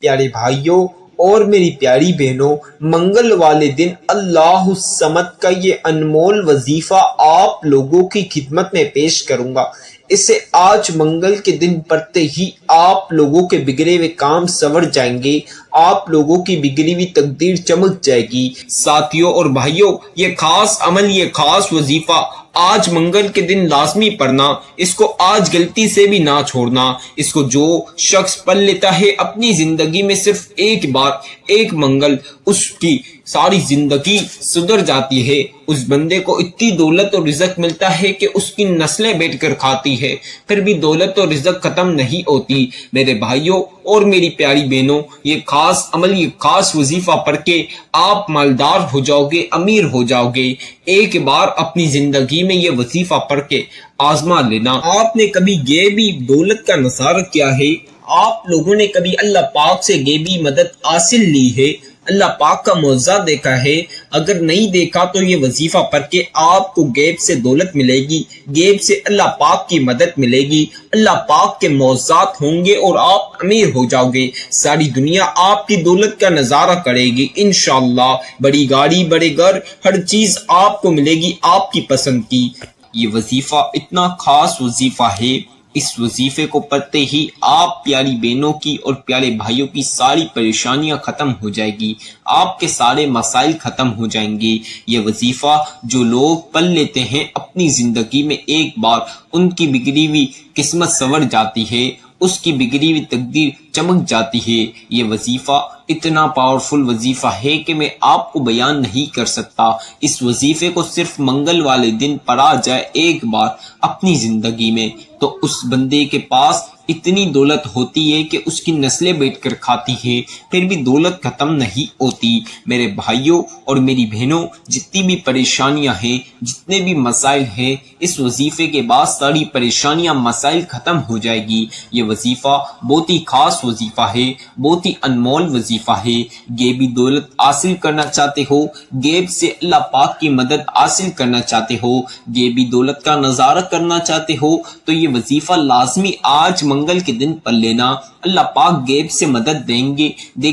پیارے بھائیوں اور میری پیاری بہنوں، منگل والے دن اللہ الصمد کا یہ انمول وظیفہ آپ لوگوں کی خدمت میں پیش کروں گا۔ اسے آج منگل کے دن پڑھتے ہی آپ لوگوں کے بگڑے ہوئے کام سنور جائیں گے، آپ لوگوں کی بگڑی ہوئی تقدیر چمک جائے گی۔ ساتھیوں اور بھائیوں، یہ خاص عمل، یہ خاص وظیفہ آج منگل کے دن لازمی پڑھنا، اس کو آج غلطی سے بھی نہ چھوڑنا۔ اس کو جو شخص پڑھ لیتا ہے اپنی زندگی میں صرف ایک بار، ایک منگل، اس کی ساری زندگی سدھر جاتی ہے۔ اس بندے کو اتنی دولت اور رزق ملتا ہے کہ اس کی نسلیں بیٹھ کر کھاتی ہے، پھر بھی دولت اور رزق ختم نہیں ہوتی۔ میرے بھائیوں اور میری پیاری بہنوں، یہ خاص عمل، یہ خاص وظیفہ پڑھ کے آپ مالدار ہو جاؤ گے، امیر ہو جاؤ گے۔ ایک بار اپنی زندگی میں یہ وظیفہ پڑھ کے آزما لینا۔ آپ نے کبھی غیبی دولت کا نظارہ کیا ہے؟ آپ لوگوں نے کبھی اللہ پاک سے غیبی مدد حاصل لی ہے؟ اللہ پاک کا معجزہ دیکھا ہے؟ اگر نہیں دیکھا تو یہ وظیفہ پڑھ کے آپ کو غیب سے دولت ملے گی، غیب سے اللہ پاک کی مدد ملے گی، اللہ پاک کے معجزات ہوں گے اور آپ امیر ہو جاؤ گے۔ ساری دنیا آپ کی دولت کا نظارہ کرے گی انشاءاللہ۔ بڑی گاڑی، بڑے گھر، ہر چیز آپ کو ملے گی آپ کی پسند کی۔ یہ وظیفہ اتنا خاص وظیفہ ہے، اس وظیفے کو پڑھتے ہی آپ پیاری بہنوں کی اور پیارے بھائیوں کی ساری پریشانیاں ختم ہو جائے گی، آپ کے سارے مسائل ختم ہو جائیں گے۔ یہ وظیفہ جو لوگ پڑھ لیتے ہیں اپنی زندگی میں ایک بار، ان کی بگڑی ہوئی قسمت سنور جاتی ہے، اس کی بگڑی ہوئی تقدیر چمک جاتی ہے۔ یہ وظیفہ اتنا پاورفل وظیفہ ہے کہ میں آپ کو بیان نہیں کر سکتا۔ اس وظیفے کو صرف منگل والے دن پڑھا جائے ایک بار اپنی زندگی میں، تو اس بندے کے پاس اتنی دولت ہوتی ہے کہ اس کی نسلیں بیٹھ کر کھاتی ہے، پھر بھی دولت ختم نہیں ہوتی۔ میرے بھائیوں اور میری بہنوں، جتنی بھی پریشانیاں ہیں، جتنے بھی مسائل ہیں، اس وظیفے کے بعد ساری پریشانیاں، مسائل ختم ہو جائے گی۔ یہ وظیفہ بہت ہی خاص وظیفہ ہے، بہت ہی انمول وظیفہ ہے۔ غیبی دولت حاصل کرنا چاہتے ہو، غیب سے اللہ پاک کی مدد حاصل کرنا چاہتے ہو، غیبی دولت کا نظارہ کرنا چاہتے ہو، تو یہ وظیفہ لازمی آج منگل کے دن پڑھ لینا۔ اللہ پاک غیب سے مدد دیں گے،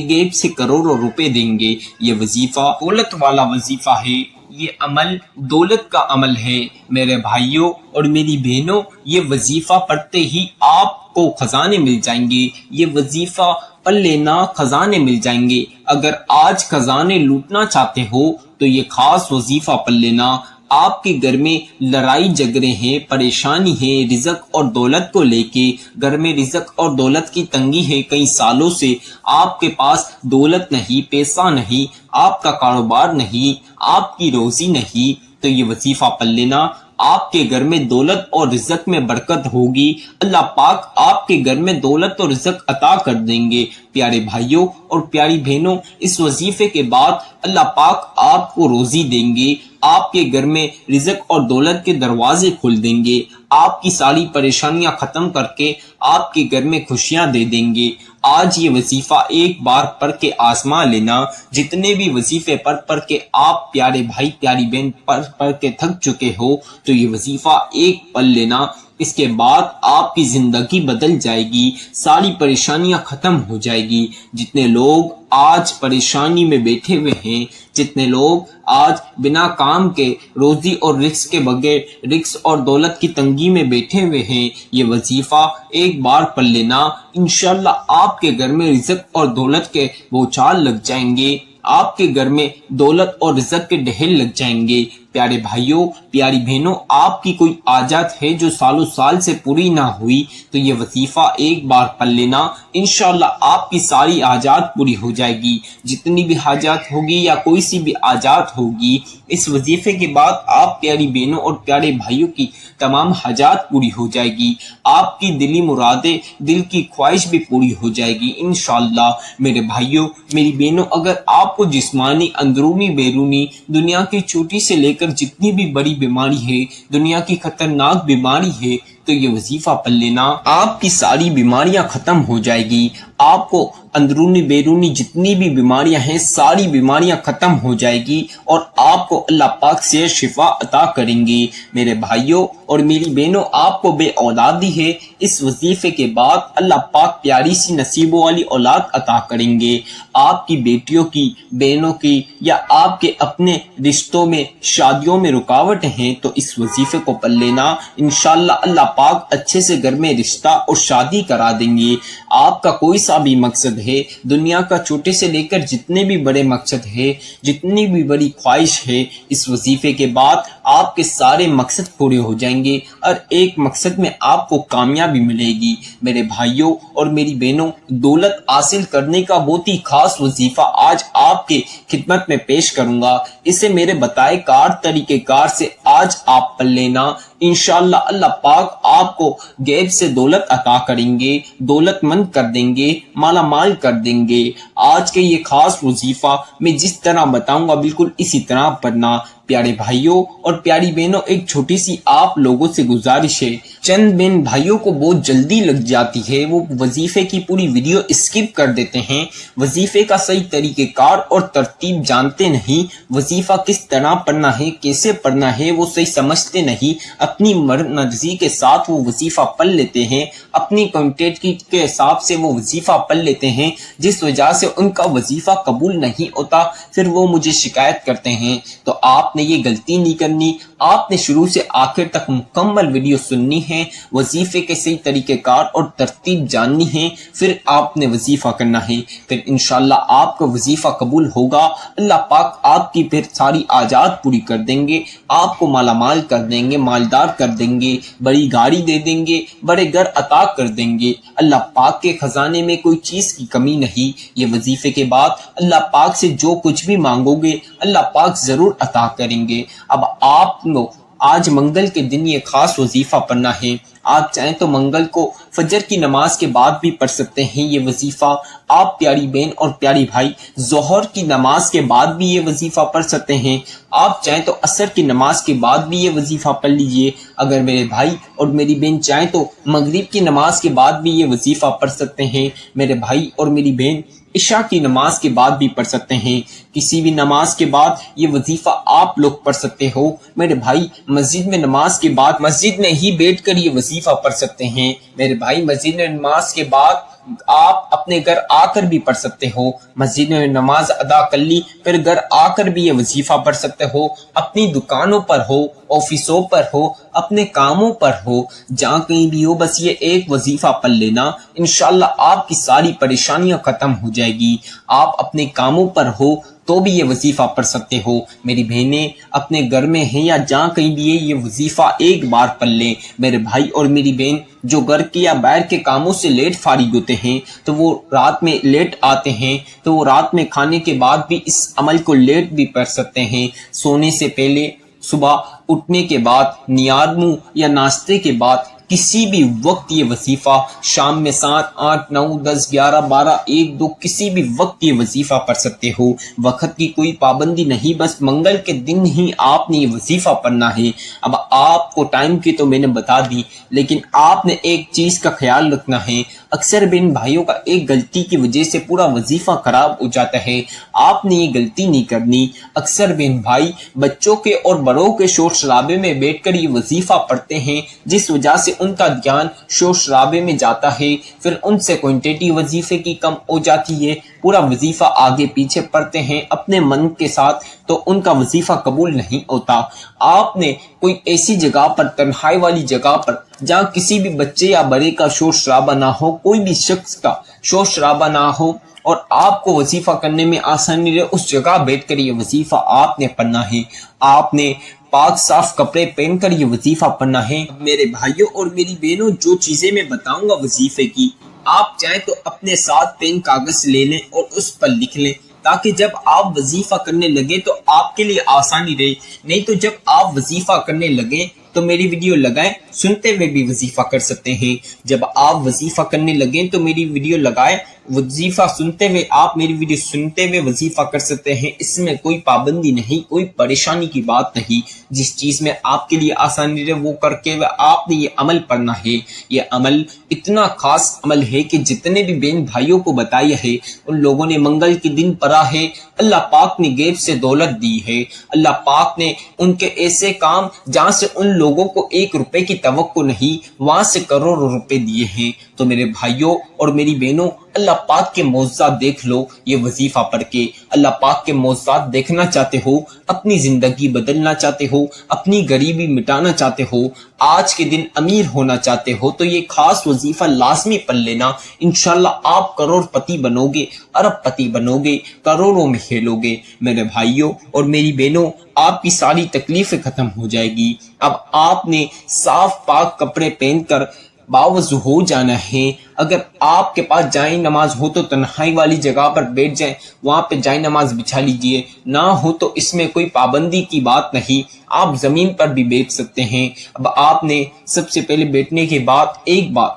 غیب سے کروڑوں روپے دیں گے۔ یہ وظیفہ دولت والا وظیفہ ہے، یہ عمل دولت کا عمل ہے۔ میرے بھائیوں اور میری بہنوں، یہ وظیفہ پڑھتے ہی آپ کو خزانے مل جائیں گے۔ یہ وظیفہ پڑھ لینا، خزانے مل جائیں گے۔ اگر آج خزانے لوٹنا چاہتے ہو تو یہ خاص وظیفہ پڑھ لینا۔ آپ کے گھر میں لڑائی جھگڑے ہیں، پریشانی ہے، رزق اور دولت کو لے کے گھر میں رزق اور دولت کی تنگی ہے، کئی سالوں سے آپ کے پاس دولت نہیں، پیسہ نہیں، آپ کا کاروبار نہیں، آپ کی روزی نہیں، تو یہ وظیفہ پڑھ لینا۔ آپ کے گھر میں دولت اور رزق میں برکت ہوگی، اللہ پاک آپ کے گھر میں دولت اور رزق عطا کر دیں گے۔ پیارے بھائیوں اور پیاری بہنوں، اس وظیفے کے بعد اللہ پاک آپ کو روزی دیں گے، آپ کے گھر میں رزق اور دولت کے دروازے کھول دیں گے، آپ کی ساری پریشانیاں ختم کر کے آپ کے گھر میں خوشیاں دے دیں گے۔ آج یہ وظیفہ ایک بار پڑھ کے آزما لینا۔ جتنے بھی وظیفے پڑھ کے آپ پیارے بھائی پیاری بہن پڑھ کے تھک چکے ہو، تو یہ وظیفہ ایک پڑھ لینا۔ اس کے بعد آپ کی زندگی بدل جائے گی، ساری پریشانیاں ختم ہو جائے گی۔ جتنے لوگ آج پریشانی میں بیٹھے ہوئے ہیں، جتنے لوگ آج بنا کام کے، روزی اور رزق کے بغیر، رزق اور دولت کی تنگی میں بیٹھے ہوئے ہیں، یہ وظیفہ ایک بار پڑھ لینا۔ انشاءاللہ آپ کے گھر میں رزق اور دولت کے بوچھال لگ جائیں گے، آپ کے گھر میں دولت اور رزق کے ڈھیر لگ جائیں گے۔ پیارے بھائیوں، پیاری بہنوں، آپ کی کوئی حاجت ہے جو سالوں سال سے پوری نہ ہوئی، تو یہ وظیفہ ایک بار پڑھ لینا۔ انشاءاللہ آپ کی ساری حاجات پوری ہو جائے گی۔ جتنی بھی حاجات ہوگی یا کوئی سی بھی حاجات ہوگی، اس وظیفے کے بعد آپ پیاری بہنوں اور پیارے بھائیوں کی تمام حاجات پوری ہو جائے گی، آپ کی دلی مرادیں، دل کی خواہش بھی پوری ہو جائے گی انشاءاللہ۔ میرے بھائیوں، میری بہنوں، اگر آپ کو جسمانی، اندرونی، بیرونی، دنیا کی چھوٹی سے لے کر جتنی بھی بڑی بیماری ہے، دنیا کی خطرناک بیماری ہے، تو یہ وظیفہ پڑھ لینا، آپ کی ساری بیماریاں ختم ہو جائے گی، آپ کو اندرونی بیرونی جتنی بھی بیماریاں ہیں ساری بیماریاں ختم ہو جائے گی اور آپ کو اللہ پاک سے شفا عطا کریں گے۔ میرے بھائیوں اور میری بہنوں، آپ کو بے اولادی ہے، اس وظیفے کے بعد اللہ پاک پیاری سی نصیبوں والی اولاد عطا کریں گے۔ آپ کی بیٹیوں کی، بہنوں کی یا آپ کے اپنے رشتوں میں، شادیوں میں رکاوٹ ہیں تو اس وظیفے کو پڑھ لینا، انشاءاللہ اللہ پاک اچھے سے گھر میں رشتہ اور شادی کرا دیں گے۔ آپ کا کوئی سا بھی مقصد ہے، دنیا کا چھوٹے سے لے کر جتنے بھی بڑے مقصد ہے، جتنی بھی بڑی خواہش ہے، اس وظیفے کے بعد آپ کے سارے مقصد پورے ہو جائیں گے اور ایک مقصد میں آپ کو کامیابی ملے گی۔ میرے بھائیوں اور میری بہنوں، دولت حاصل کرنے کا بہت ہی خاص وظیفہ آج آپ کے خدمت میں پیش کروں گا، اسے میرے بتائے طریقہ کار سے آج آپ پڑھ لینا، انشاءاللہ اللہ پاک آپ کو غیب سے دولت عطا کریں گے، دولت مند کر دیں گے، مالا مال کر دیں گے۔ آج کے یہ خاص وظیفہ میں جس طرح بتاؤں گا بالکل اسی طرح پڑھنا۔ پیارے بھائیوں اور پیاری بہنوں، ایک چھوٹی سی آپ لوگوں سے گزارش ہے، چند بہن بھائیوں کو بہت جلدی لگ جاتی ہے، وہ وظیفے کی پوری ویڈیو اسکپ کر دیتے ہیں، وظیفے کا صحیح طریقہ کار اور ترتیب جانتے نہیں، وظیفہ کس طرح پڑھنا ہے، کیسے پڑھنا ہے وہ صحیح سمجھتے نہیں، اپنی مرضی کے ساتھ وہ وظیفہ پڑھ لیتے ہیں، اپنی کنٹینٹ کے حساب سے وہ وظیفہ پڑھ لیتے ہیں، جس وجہ سے ان کا وظیفہ قبول نہیں ہوتا، پھر وہ مجھے شکایت کرتے ہیں۔ تو آپ نے یہ غلطی نہیں کرنی، آپ نے شروع سے آخر تک مکمل ویڈیو سننی ہے، وظیفے کے صحیح طریقہ کار اور ترتیب جاننی ہے، پھر آپ نے وظیفہ کرنا ہے، پھر انشاءاللہ آپ کا وظیفہ قبول ہوگا، اللہ پاک آپ کی پھر ساری حاجات پوری کر دیں گے، آپ کو مالا مال کر دیں گے، مالدار کر دیں گے، بڑی گاڑی دے دیں گے، بڑے گھر عطا کر دیں گے۔ اللہ پاک کے خزانے میں کوئی چیز کی کمی نہیں۔ یہ وظیفے کے بعد اللہ پاک سے جو کچھ بھی مانگو گے اللہ پاک ضرور عطا کریں گے۔ اب آپ کو آج منگل کے دن یہ خاص وظیفہ پڑھنا ہے، آپ چاہیں تو منگل کو فجر کی نماز کے بعد بھی پڑھ سکتے ہیں یہ وظیفہ، آپ پیاری بہن اور پیاری بھائی ظہر کی نماز کے بعد بھی یہ وظیفہ پڑھ سکتے ہیں، آپ چاہیں تو عصر کی نماز کے بعد بھی یہ وظیفہ پڑھ لیجئے، اگر میرے بھائی اور میری بہن چاہیں تو مغرب کی نماز کے بعد بھی یہ وظیفہ پڑھ سکتے ہیں، میرے بھائی اور میری بہن عشاء کی نماز کے بعد بھی پڑھ سکتے ہیں، کسی بھی نماز کے بعد یہ وظیفہ آپ لوگ پڑھ سکتے ہو۔ میرے بھائی مسجد میں نماز کے بعد مسجد میں ہی بیٹھ کر یہ وظیفہ پڑھ سکتے ہیں، میرے بھائی مسجد میں نماز کے بعد آپ اپنے گھر آ کر بھی پڑھ سکتے ہو، مسجد میں نماز ادا کر لی پھر گھر آ کر بھی یہ وظیفہ پڑھ سکتے ہو، اپنی دکانوں پر ہو، آفسوں پر ہو، اپنے کاموں پر ہو، جہاں کہیں بھی ہو، بس یہ ایک وظیفہ پڑھ لینا، انشاءاللہ آپ کی ساری پریشانیاں ختم ہو جائے گی۔ آپ اپنے کاموں پر ہو تو بھی یہ وظیفہ پڑھ سکتے ہو، میری بہنیں اپنے گھر میں ہیں یا جہاں کہیں بھی ہے یہ وظیفہ ایک بار پڑھ لیں۔ میرے بھائی اور میری بہن جو گھر کے یا باہر کے کاموں سے لیٹ فارغ ہوتے ہیں تو وہ رات میں لیٹ آتے ہیں تو وہ رات میں کھانے کے بعد بھی اس عمل کو لیٹ بھی پڑھ سکتے ہیں، سونے سے پہلے، صبح اٹھنے کے بعد، نیاد منہ یا ناشتے کے بعد، کسی بھی وقت یہ وظیفہ، شام میں 7، 8، 9، 10، 11، 12، 1، 2 کسی بھی وقت یہ وظیفہ پڑھ سکتے ہو، وقت کی کوئی پابندی نہیں، بس منگل کے دن ہی آپ نے یہ وظیفہ پڑھنا ہے۔ اب آپ کو ٹائم کی تو میں نے بتا دی، لیکن آپ نے ایک چیز کا خیال رکھنا ہے، اکثر بہن بھائیوں کا ایک غلطی کی وجہ سے پورا وظیفہ خراب ہو جاتا ہے، آپ نے یہ غلطی نہیں کرنی۔ اکثر بہن بھائی بچوں کے اور بڑوں کے شور شرابے میں بیٹھ کر یہ وظیفہ پڑھتے ہیں، جس وجہ سے ان کا دھیان شور شرابے میں جاتا ہے، پھر ان سے کوانٹٹی وظیفے کی کم ہو جاتی ہے، پورا وظیفہ آگے پیچھے پڑھتے ہیں اپنے من کے ساتھ تو ان کا وظیفہ قبول نہیں ہوتا۔ آپ نے کوئی ایسی جگہ پر، تنہائی والی جگہ پر جہاں کسی بھی بچے یا بڑے کا شور شرابہ نہ ہو، کوئی بھی شخص کا شور شرابہ نہ ہو اور آپ کو وظیفہ کرنے میں آسانی رہے، اس جگہ بیٹھ کر یہ وظیفہ آپ نے پڑھنا ہے۔ آپ نے پاک صاف کپڑے پہن کر یہ وظیفہ پڑھنا ہے۔ میرے بھائیوں اور میری بہنوں، جو چیزیں میں بتاؤں گا وظیفے کی، آپ چاہیں تو اپنے ساتھ پین کاغذ لے لیں اور اس پر لکھ لیں، تاکہ جب آپ وظیفہ کرنے لگے تو آپ کے لیے آسانی رہے، نہیں تو جب آپ وظیفہ کرنے لگیں تو میری ویڈیو لگائیں، سنتے ہوئے بھی وظیفہ کر سکتے ہیں، جب آپ وظیفہ کرنے لگیں تو میری ویڈیو لگائیں وظیفہ سنتے ہوئے آپ میری ویڈیو سنتے ہوئے وظیفہ کر سکتے ہیں، اس میں کوئی پابندی نہیں، کوئی پریشانی کی بات نہیں۔ جس چیز میں آپ کے لیے آسانی رہے وہ کر کے آپ نے یہ عمل پڑھنا ہے۔ یہ عمل اتنا خاص عمل ہے کہ جتنے بھی بہن بھائیوں کو بتایا ہے ان لوگوں نے منگل کے دن پڑھا ہے، اللہ پاک نے غیب سے دولت دی ہے، اللہ پاک نے ان کے ایسے کام جہاں سے ان لوگوں کو 1 روپے کی توقع نہیں وہاں سے کروڑوں روپے دیے ہیں۔ تو میرے بھائیوں اور میری بہنوں، اللہ پاک کے معجزات دیکھ لو یہ وظیفہ پڑھ کے۔ اللہ پاک کے معجزات دیکھنا چاہتے ہو، اپنی زندگی بدلنا چاہتے ہو، اپنی غریبی مٹانا چاہتے ہو، آج کے دن امیر ہونا چاہتے ہو تو یہ خاص وظیفہ لازمی پڑھ لینا۔ انشاءاللہ آپ کروڑ پتی بنو گے، ارب پتی بنو گے، کروڑوں میں کھیلو گے۔ میرے بھائیوں اور میری بہنوں، آپ کی ساری تکلیفیں ختم ہو جائے گی۔ اب آپ نے صاف پاک کپڑے پہن کر باوضو ہو جانا ہے۔ اگر آپ کے پاس جائے نماز ہو تو تنہائی والی جگہ پر بیٹھ جائیں، وہاں پہ جائے نماز بچھا لیجئے، نہ ہو تو اس میں کوئی پابندی کی بات نہیں، آپ زمین پر بھی بیٹھ سکتے ہیں۔ اب آپ نے سب سے پہلے بیٹھنے کے بعد ایک بار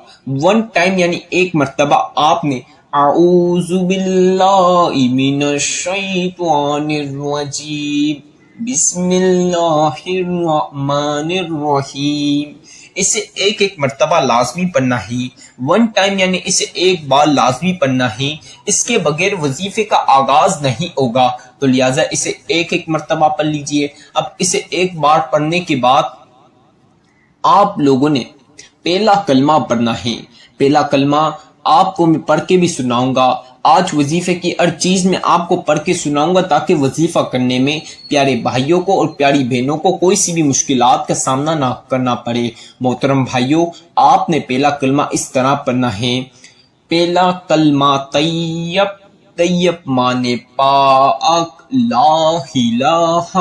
1 ٹائم یعنی 1 مرتبہ آپ نے اعوذ باللہ من الشیطان الرجیم بسم اللہ الرحمن الرحیم، اسے ایک مرتبہ لازمی پڑھنا ہے۔ 1 ٹائم یعنی اسے ایک بار لازمی پڑھنا ہے، اس کے بغیر وظیفے کا آغاز نہیں ہوگا، تو لہٰذا اسے ایک مرتبہ پڑھ لیجئے۔ اب اسے ایک بار پڑھنے کے بعد آپ لوگوں نے پہلا کلمہ پڑھنا ہے۔ پہلا کلمہ آپ کو میں پڑھ کے بھی سناؤں گا، آج وظیفے کی ہر چیز میں آپ کو پڑھ کے سناؤں گا تاکہ وظیفہ کرنے میں پیارے بھائیوں کو اور پیاری بہنوں کو کوئی سی بھی مشکلات کا سامنا نہ کرنا پڑے۔ محترم بھائیوں، آپ نے پہلا کلمہ اس طرح پڑھنا ہے۔ پہلا کلمہ طیب، طیب مانے پاک، لا الہ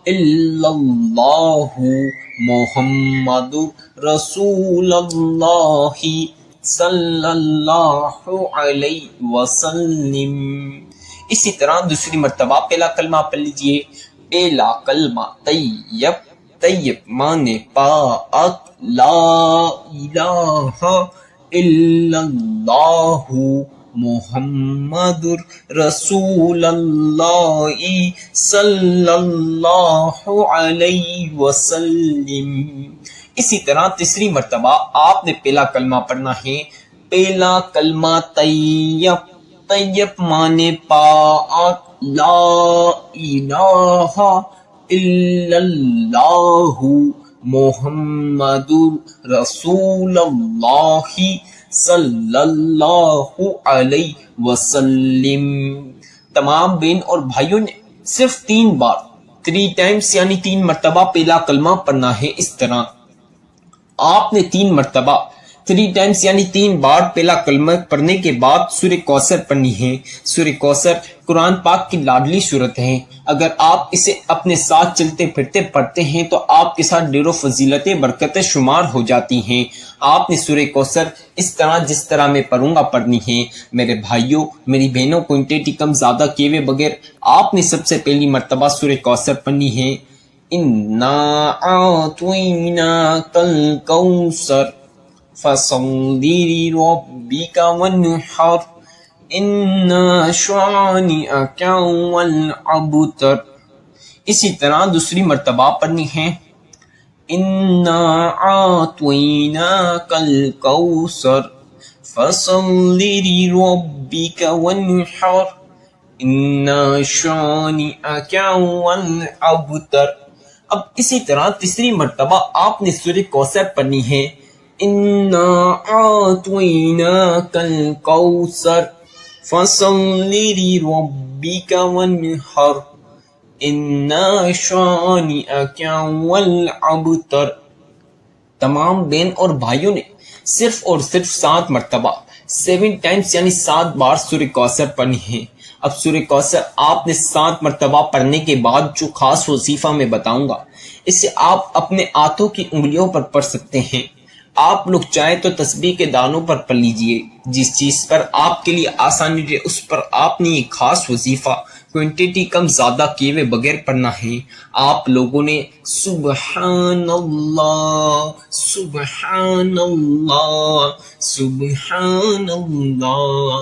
الا اللہ محمد رسول اللہ صلی اللہ علیہ وسلم۔ اسی طرح دوسری مرتبہ پہلا کلمہ پڑھ لیجئے۔ پہلا کلمہ طیب، طیب مانے پاک، لا الہ الا اللہ محمد رسول اللہ صلی اللہ علیہ وسلم۔ اسی طرح تیسری مرتبہ آپ نے پہلا کلمہ پڑھنا ہے۔ پہلا کلمہ طیب، طیب مانے پاک، لا الہ الا اللہ محمد رسول اللہ صلی اللہ علیہ وسلم۔ تمام بہن اور بھائیوں نے صرف 3 بار 3 ٹائمز یعنی 3 مرتبہ پہلا کلمہ پڑھنا ہے۔ اس طرح آپ نے 3 مرتبہ 3 ٹائمز یعنی 3 بار پہلا کلمہ پڑھنے کے بعد سورہ کوثر پڑھنی ہے۔ سورہ کوثر قرآن پاک کی لاڈلی سورت ہے، اگر آپ اسے اپنے ساتھ چلتے پھرتے پڑھتے ہیں تو آپ کے ساتھ ڈھیروں فضیلتیں برکتیں شمار ہو جاتی ہیں۔ آپ نے سورہ کوثر اس طرح جس طرح میں پڑھوں گا پڑھنی ہے۔ میرے بھائیوں میری بہنوں کو انٹیٹی کم زیادہ کیے ہوئے بغیر آپ نے سب سے پہلی مرتبہ سورہ کوثر پڑھنی ہے۔ اِنَّا أَعْطَيْنَاكَ الْكَوْثَرَ فَصَلِّ لِرَبِّكَ وَانْحَرْ إِنَّ شَانِئَكَ هُوَ الْأَبْتَرُ۔ اسی طرح دوسری مرتبہ پڑھنی ہے۔ اِنَّا أَعْطَيْنَاكَ الْكَوْثَرَ فَصَلِّ لِرَبِّكَ وَانْحَرْ إِنَّ شَانِئَكَ هُوَ الْأَبْتَرُ۔ اب اسی طرح تیسری مرتبہ آپ نے سورہ کوثر پڑھنی ہے۔ اِنَّا أَعْطَيْنَاكَ الْكَوْثَرَ فَصَلِّ لِرَبِّكَ وَانْحَرْ إِنَّ شَانِئَكَ هُوَ الْأَبْتَرُ۔ تمام بہن اور بھائیوں نے صرف اور صرف 7 مرتبہ 7 ٹائمز یعنی 7 بار سورہ کوثر پڑھنی ہے۔ اب سورہ کوثر آپ نے 7 مرتبہ پڑھنے کے بعد جو خاص وظیفہ میں بتاؤں گا اسے آپ اپنے ہاتھوں کی انگلیوں پر پڑھ سکتے ہیں۔ آپ لوگ چاہیں تو تسبیح کے دانوں پر پڑھ لیجئے، جس چیز پر آپ کے لیے آسانی رہے اس پر آپ نے یہ خاص وظیفہ کوانٹیٹی کم زیادہ کیے ہوئے بغیر پڑھنا ہے۔ آپ لوگوں نے سبحان اللہ سبحان اللہ سبحان اللہ